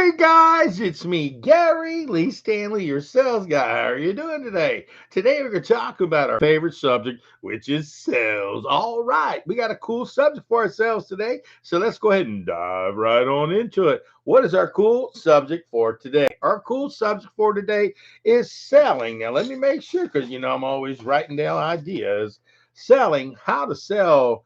Hey guys, it's me, Gary Lee Stanley, your sales guy. How are you doing today? Today we're going to talk about our favorite subject, which is sales. All right, we got a cool subject for ourselves today, so let's go ahead and dive right on into it. What is our cool subject for today? Our cool subject for today is selling. Now, let me make sure because I'm always writing down ideas. Selling, how to sell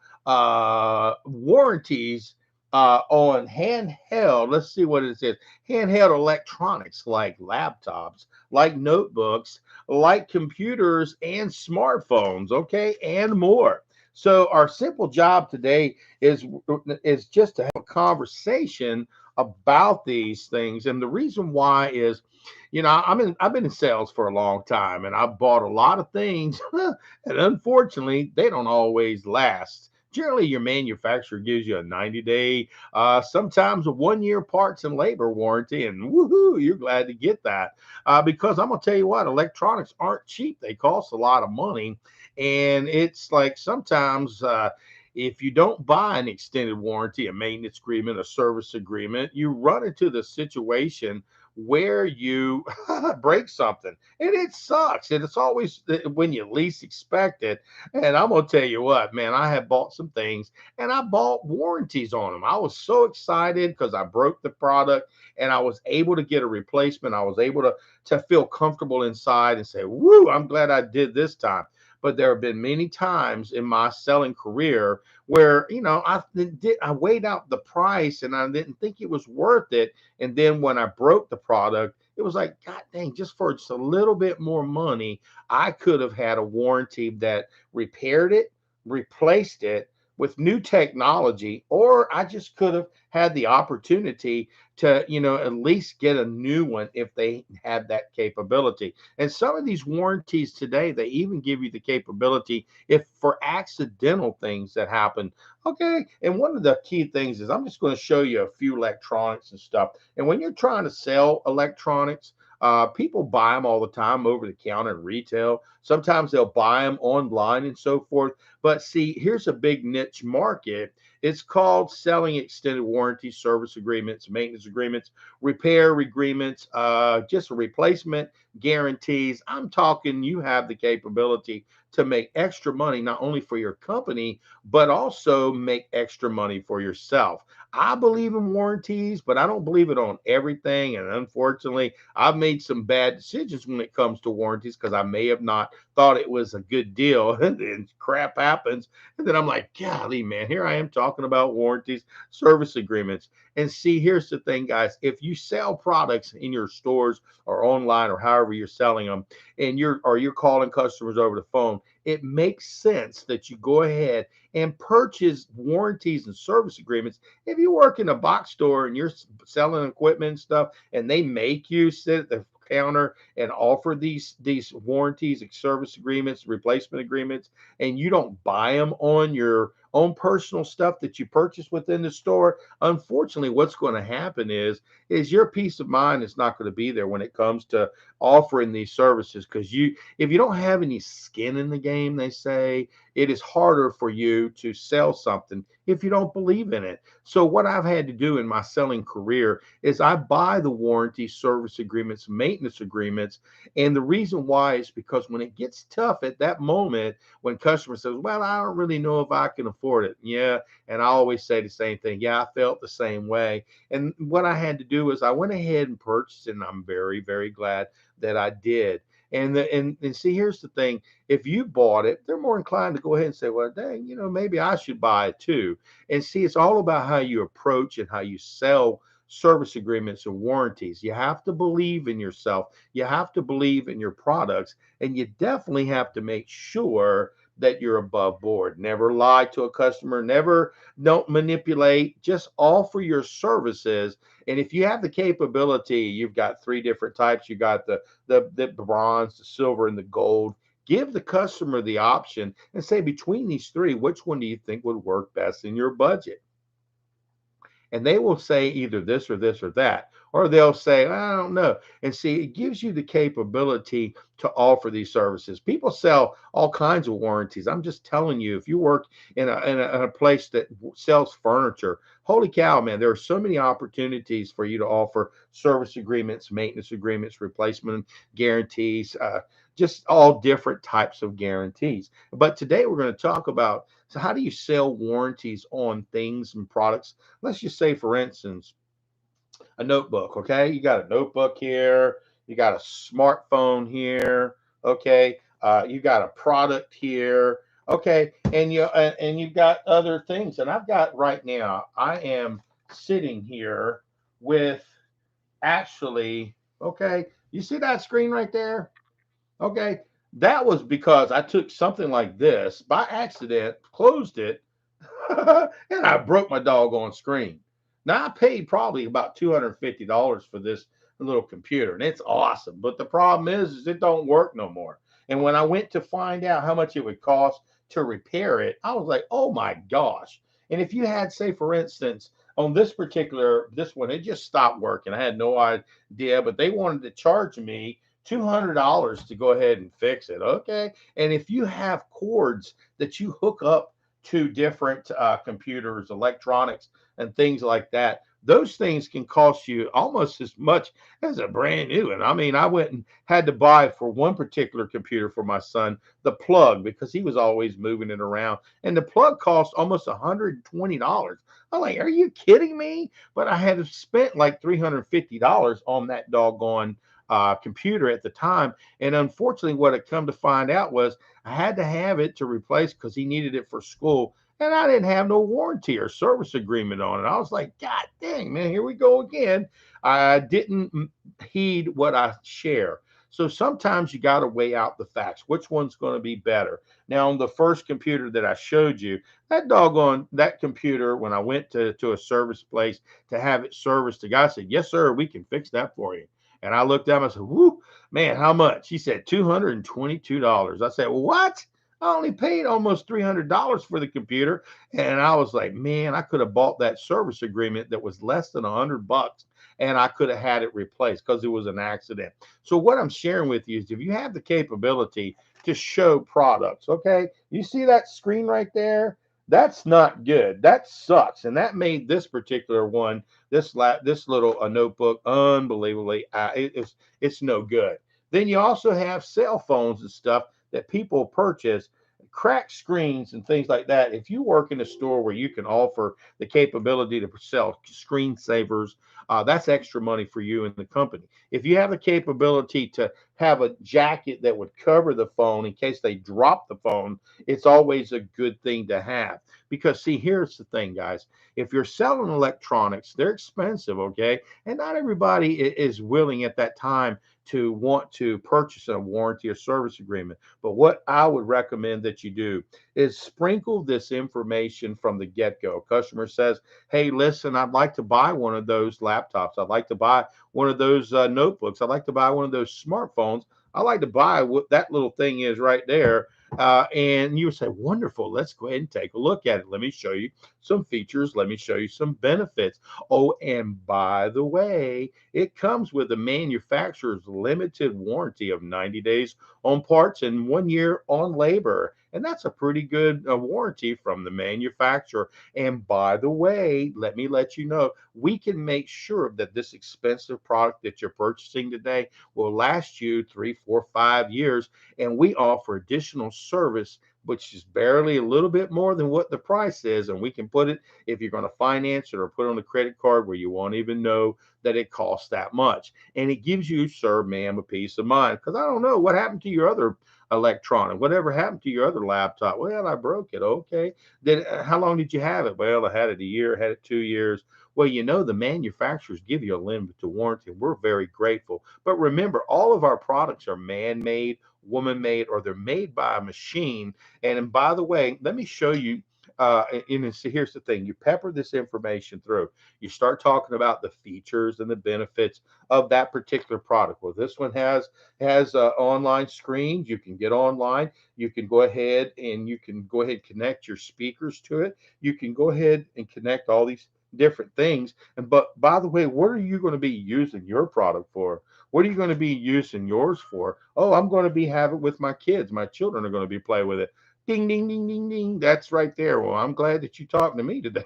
warranties on handheld. Let's see what it says. Handheld electronics like laptops, like notebooks, like computers and smartphones, okay, and more. So our simple job today is just to have a conversation about these things. And the reason why is, I've been in sales for a long time and I've bought a lot of things and unfortunately they don't always last. Generally, your manufacturer gives you a 90-day, sometimes a 1 year parts and labor warranty, and woohoo, you're glad to get that. Because I'm gonna tell you what, electronics aren't cheap; they cost a lot of money, and it's like sometimes. If you don't buy an extended warranty, a maintenance agreement, a service agreement, you run into the situation where you break something, and it sucks. And it's always when you least expect it. And I'm gonna tell you what, man, I have bought some things and I bought warranties on them. I was so excited because I broke the product and I was able to get a replacement. I was able to feel comfortable inside and say, "Woo, I'm glad I did this time." But there have been many times in my selling career where I weighed out the price and I didn't think it was worth it. And then when I broke the product, it was like, God dang, just for just a little bit more money, I could have had a warranty that repaired it, replaced it with new technology, or I just could have had the opportunity to, at least get a new one if they had that capability. And some of these warranties today, they even give you the capability if for accidental things that happen. Okay. And one of the key things is I'm just going to show you a few electronics and stuff. And when you're trying to sell electronics, people buy them all the time over the counter in retail. Sometimes they'll buy them online and so forth. But see, here's a big niche market. It's called selling extended warranty service agreements, maintenance agreements, repair agreements, just a replacement guarantees. I'm talking you have the capability to make extra money, not only for your company, but also make extra money for yourself. I believe in warranties, but I don't believe it on everything. And unfortunately, I've made some bad decisions when it comes to warranties because I may have not thought it was a good deal. And then crap happens. And then I'm like, golly, man, here I am talking about warranties, service agreements. And see, here's the thing, guys. If you sell products in your stores or online or however you're selling them, and you're calling customers over the phone, it makes sense that you go ahead and purchase warranties and service agreements. If you work in a box store and you're selling equipment and stuff, and they make you sit at the counter and offer these warranties, service agreements, replacement agreements, and you don't buy them on your own personal stuff that you purchase within the store, unfortunately, what's going to happen is your peace of mind is not going to be there when it comes to offering these services because if you don't have any skin in the game, they say it is harder for you to sell something if you don't believe in it. So what I've had to do in my selling career is I buy the warranty service agreements, maintenance agreements. And the reason why is because when it gets tough at that moment, when customer says, well, I don't really know if I can afford it. Yeah. And I always say the same thing. Yeah, I felt the same way. And what I had to do is I went ahead and purchased it. And I'm very, very glad that I did. And see, here's the thing. If you bought it, they're more inclined to go ahead and say, well, dang, maybe I should buy it too. And see, it's all about how you approach and how you sell service agreements and warranties. You have to believe in yourself. You have to believe in your products, and you definitely have to make sure that you're above board. Never lie to a customer, never don't manipulate, just offer your services. And if you have the capability, you've got three different types. You got the bronze, the silver, and the gold. Give the customer the option and say between these three, which one do you think would work best in your budget? and they will say either this or this or that, or they'll say, I don't know. And see, it gives you the capability to offer these services. People sell all kinds of warranties. I'm just telling you, if you work in a place that sells furniture, holy cow, man, there are so many opportunities for you to offer service agreements, maintenance agreements, replacement guarantees, just all different types of guarantees. But today we're going to talk about, so how do you sell warranties on things and products? Let's just say, for instance, a notebook. Okay, you got a notebook here, you got a smartphone here. Okay, you got a product here. Okay, and you've got other things. And I've got right now, I am sitting here with, actually, okay, you see that screen right there? Okay, that was because I took something like this by accident, closed it, and I broke my doggone screen. Now I paid probably about $250 for this little computer, and it's awesome. But the problem is it don't work no more. And when I went to find out how much it would cost to repair it, I was like, oh my gosh. And if you had, say, for instance, on this one, it just stopped working. I had no idea, but they wanted to charge me $200 to go ahead and fix it. Okay. And if you have cords that you hook up to different computers, electronics, and things like that, those things can cost you almost as much as a brand new one. I mean, I went and had to buy for one particular computer for my son the plug because he was always moving it around, and the plug cost almost $120. I'm like, are you kidding me? But I had spent like $350 on that doggone computer at the time. And unfortunately, what it come to find out was I had to have it to replace because he needed it for school. And I didn't have no warranty or service agreement on it. I was like, God dang, man, here we go again. I didn't heed what I share. So sometimes you got to weigh out the facts. Which one's going to be better? Now, on the first computer that I showed you, that doggone that computer, when I went to a service place to have it serviced, the guy said, yes, sir, we can fix that for you. And I looked at him, I said, whoo, man, how much? He said, $222. I said, what? I only paid almost $300 for the computer. And I was like, man, I could have bought that service agreement that was less than $100, and I could have had it replaced because it was an accident. So what I'm sharing with you is if you have the capability to show products, okay, you see that screen right there? That's not good. That sucks. And that made this particular one, this little notebook, unbelievably, it's no good. Then you also have cell phones and stuff that people purchase, cracked screens and things like that. If you work in a store where you can offer the capability to sell screensavers, that's extra money for you and the company. If you have the capability to have a jacket that would cover the phone in case they drop the phone, it's always a good thing to have. Because, see, here's the thing, guys. If you're selling electronics, they're expensive, okay? And not everybody is willing at that time to want to purchase a warranty or service agreement. But what I would recommend that you do is sprinkle this information from the get go. Customer says, hey, listen, I'd like to buy one of those laptops. I'd like to buy one of those notebooks. I'd like to buy one of those smartphones. I like to buy what that little thing is right there. And you would say, wonderful, let's go ahead and take a look at it. Let me show you some features. Let me show you some benefits. Oh, and by the way, it comes with a manufacturer's limited warranty of 90 days on parts and 1 year on labor. And that's a pretty good warranty from the manufacturer. And by the way, let me let you know, we can make sure that this expensive product that you're purchasing today will last you 3, 4, 5 years. And we offer additional service, which is barely a little bit more than what the price is. And we can put it, if you're going to finance it or put it on a credit card, where you won't even know that it costs that much. And it gives you, sir, ma'am, a peace of mind. Because I don't know what happened to your other electronic, whatever happened to your other laptop. Well, I broke it. Okay. Then how long did you have it? Well, I had it a year, had it 2 years. Well, the manufacturers give you a limited warranty. We're very grateful. But remember, all of our products are man made, woman made, or they're made by a machine. And by the way, let me show you. And so here's the thing: you pepper this information through. You start talking about the features and the benefits of that particular product. Well, this one has online screens. You can get online. You can go ahead and connect your speakers to it. You can go ahead and connect all these different things. And but by the way, what are you going to be using your product for? What are you going to be using yours for? Oh, I'm going to be having it with my kids. My children are going to be playing with it. Ding, ding, ding, ding, ding. That's right there. Well, I'm glad that you're talking to me today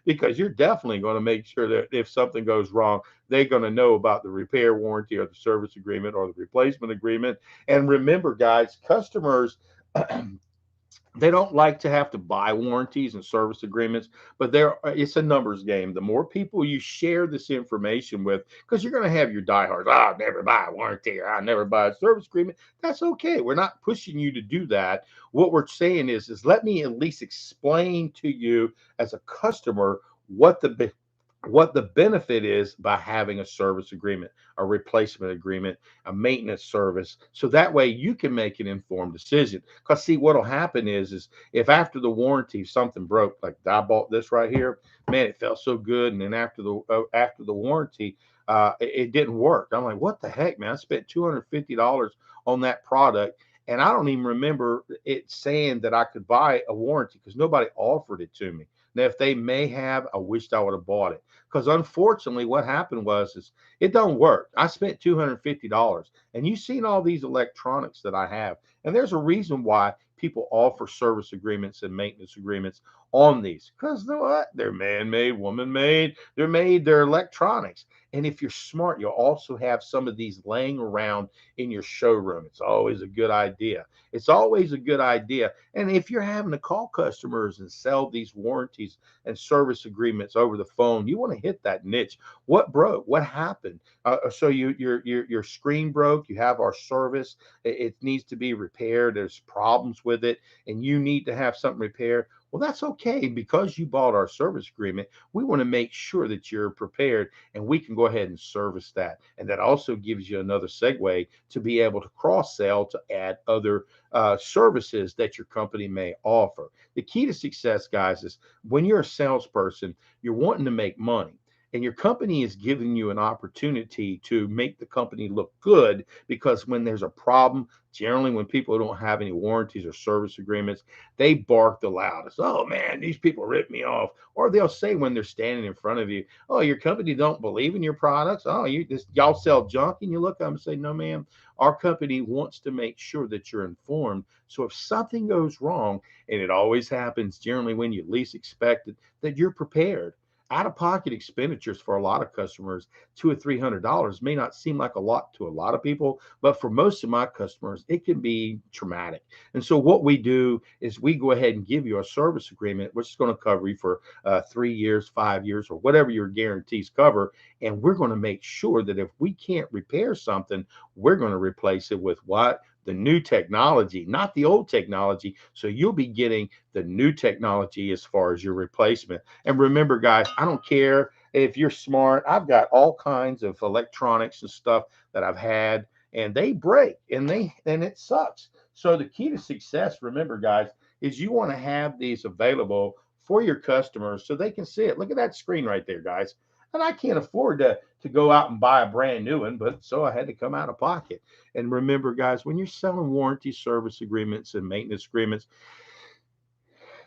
because you're definitely going to make sure that if something goes wrong, they're going to know about the repair warranty or the service agreement or the replacement agreement. And remember, guys, customers they don't like to have to buy warranties and service agreements, but it's a numbers game. The more people you share this information with, because you're going to have your diehards, I'll never buy a warranty or I'll never buy a service agreement. That's okay. We're not pushing you to do that. What we're saying is let me at least explain to you as a customer what the benefit is by having a service agreement, a replacement agreement, a maintenance service. So that way you can make an informed decision. Because see, what'll happen is if after the warranty something broke, like I bought this right here, man, it felt so good, and then after the warranty, it didn't work. I'm like, what the heck, man? I spent $250 on that product. And I don't even remember it saying that I could buy a warranty because nobody offered it to me. Now, if they may have, I wished I would have bought it because unfortunately, what happened was is it don't work. I spent $250, and you've seen all these electronics that I have, and there's a reason why people offer service agreements and maintenance agreements on these because you know what? They're man-made, woman-made. They're electronics. And if you're smart, you'll also have some of these laying around in your showroom. It's always a good idea. It's always a good idea. And if you're having to call customers and sell these warranties and service agreements over the phone, you want to hit that niche. What broke? What happened? So your screen broke. You have our service. It needs to be repaired. There's problems with it, and you need to have something repaired. Well, that's okay because you bought our service agreement. We want to make sure that you're prepared and we can go ahead and service that. And that also gives you another segue to be able to cross sell to add other services that your company may offer. The key to success, guys, is when you're a salesperson, you're wanting to make money. And your company is giving you an opportunity to make the company look good because when there's a problem, generally when people don't have any warranties or service agreements, they bark the loudest. Oh man, these people rip me off. Or they'll say when they're standing in front of you, oh, your company don't believe in your products. Oh, y'all sell junk. And you look at them and say, no, ma'am, our company wants to make sure that you're informed. So if something goes wrong, and it always happens generally when you least expect it, that you're prepared. Out of pocket expenditures for a lot of customers, $200 or $300 may not seem like a lot to a lot of people, but for most of my customers, it can be traumatic. And so, what we do is we go ahead and give you a service agreement, which is going to cover you for 3 years, 5 years, or whatever your guarantees cover. And we're going to make sure that if we can't repair something, we're going to replace it with what? The new technology, not the old technology. So you'll be getting the new technology as far as your replacement. And remember, guys, I don't care if you're smart. I've got all kinds of electronics and stuff that I've had, and they break, and it sucks. So the key to success, remember, guys, is you want to have these available for your customers so they can see it. Look at that screen right there, guys. And I can't afford to go out and buy a brand new one, but so I had to come out of pocket. And remember, guys, when you're selling warranty service agreements and maintenance agreements,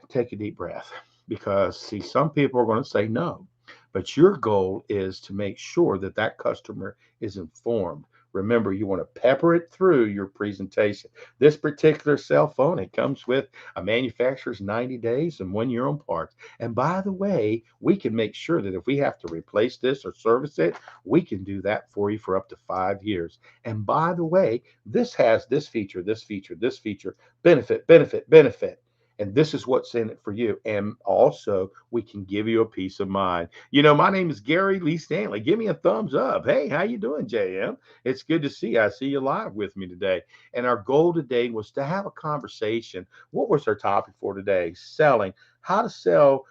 take a deep breath because, see, some people are going to say no, but your goal is to make sure that that customer is informed. Remember, you want to pepper it through your presentation. This particular cell phone, it comes with a manufacturer's 90 days and 1 year on parts. And by the way, we can make sure that if we have to replace this or service it, we can do that for you for up to 5 years. And by the way, this has this feature, this feature, this feature, benefit, benefit, benefit. And this is what's in it for you. And also, we can give you a peace of mind. My name is Gary Lee Stanley. Give me a thumbs up. Hey, how you doing, JM? It's good to see you. I see you live with me today. And our goal today was to have a conversation. What was our topic for today? Selling. How to sell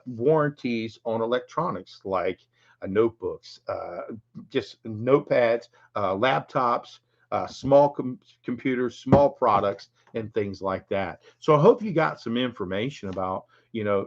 warranties on electronics like notebooks, just notepads, laptops, small computers, small products, and things like that. So I hope you got some information about,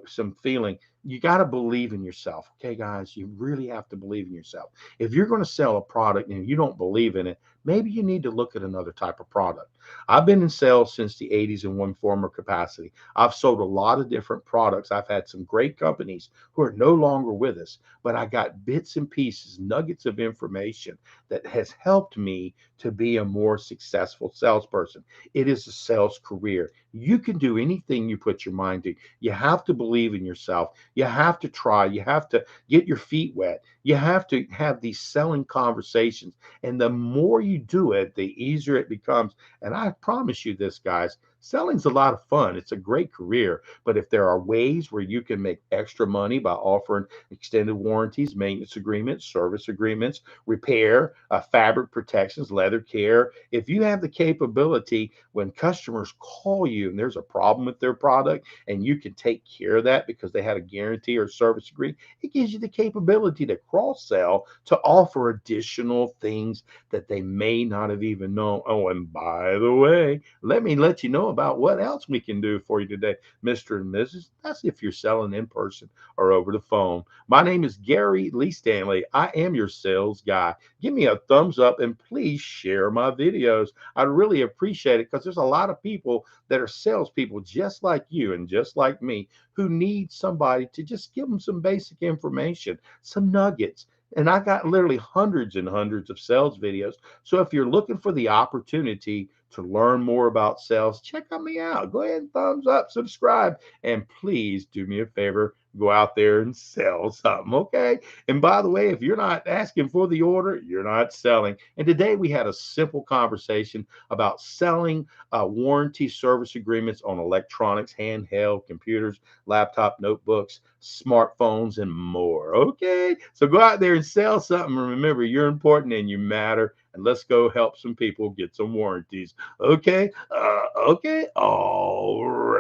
some feeling. You got to believe in yourself. Okay, guys, you really have to believe in yourself. If you're going to sell a product and you don't believe in it, maybe you need to look at another type of product. I've been in sales since the 80s in one form or capacity. I've sold a lot of different products. I've had some great companies who are no longer with us, but I got bits and pieces, nuggets of information that has helped me to be a more successful salesperson. It is a sales career. You can do anything you put your mind to. You have to believe in yourself. You have to try. You have to get your feet wet. You have to have these selling conversations. And the more you do it, the easier it becomes. And I promise you this, guys, selling's a lot of fun. It's a great career. But if there are ways where you can make extra money by offering extended warranties, maintenance agreements, service agreements, repair, fabric protections, leather care, if you have the capability when customers call you and there's a problem with their product and you can take care of that because they had a guarantee or service agreement, it gives you the capability to cross sell to offer additional things that they may not have even known. Oh, and by the way, let me let you know about what else we can do for you today, Mr. and Mrs. That's if you're selling in person or over the phone. My name is Gary Lee Stanley. I am your sales guy. Give me a thumbs up and please share my videos. I'd really appreciate it because there's a lot of people that are salespeople just like you and just like me who need somebody to just give them some basic information, some nuggets. And I got literally hundreds and hundreds of sales videos. So if you're looking for the opportunity to learn more about sales, check me out. Go ahead and thumbs up, subscribe, and please do me a favor. Go out there and sell something, okay? And by the way, if you're not asking for the order, you're not selling. And today we had a simple conversation about selling warranty service agreements on electronics, handheld computers, laptop, notebooks, smartphones, and more. Okay. So go out there and sell something. And remember, you're important and you matter. And let's go help some people get some warranties. Okay. Okay. All right.